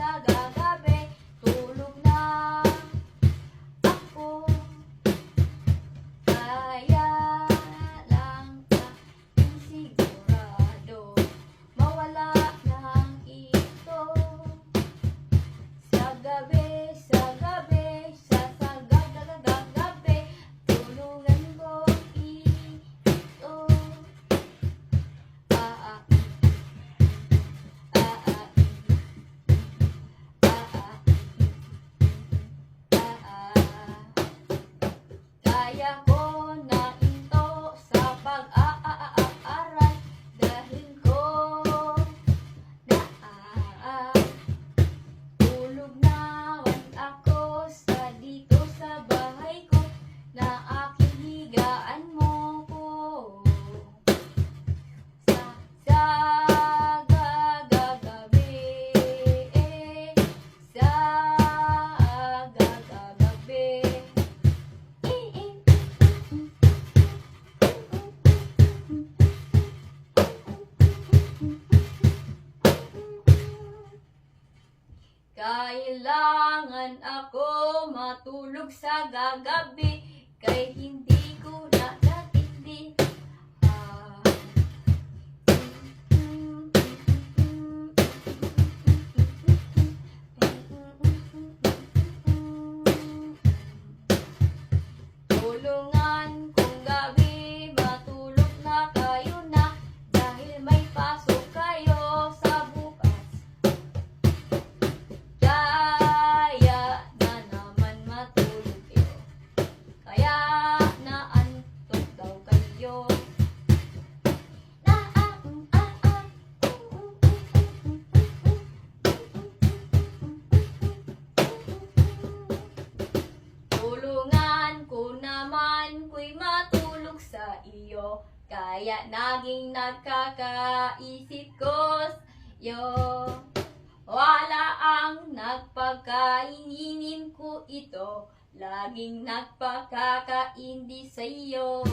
sa gagabi, tulog na ako. Kaya lang sigurado mawala ng ito. Sa gabi, gagabi, tulugan ko ito. Kaya ko na ito sa pag-aaral dahil ko tulog naman ako sa dito sa bahay ko na aking higaan mo ko. Sa gagabi, sa gagabi. Kailangan ako matulog sa gagabi, kay hindi ko nakatindi. Tulungan kong gabi, matulog na kayo na, dahil may pasok kayo sa bukas. Kaya na naman matulog kayo, kaya naantok daw kayo. Tulungan ko naman ko'y matulog sa iyo, kaya naging nagkakaisip ko sa'yo. Wala ang nagpakainin ko ito, laging nagpakakaindi sa'yo.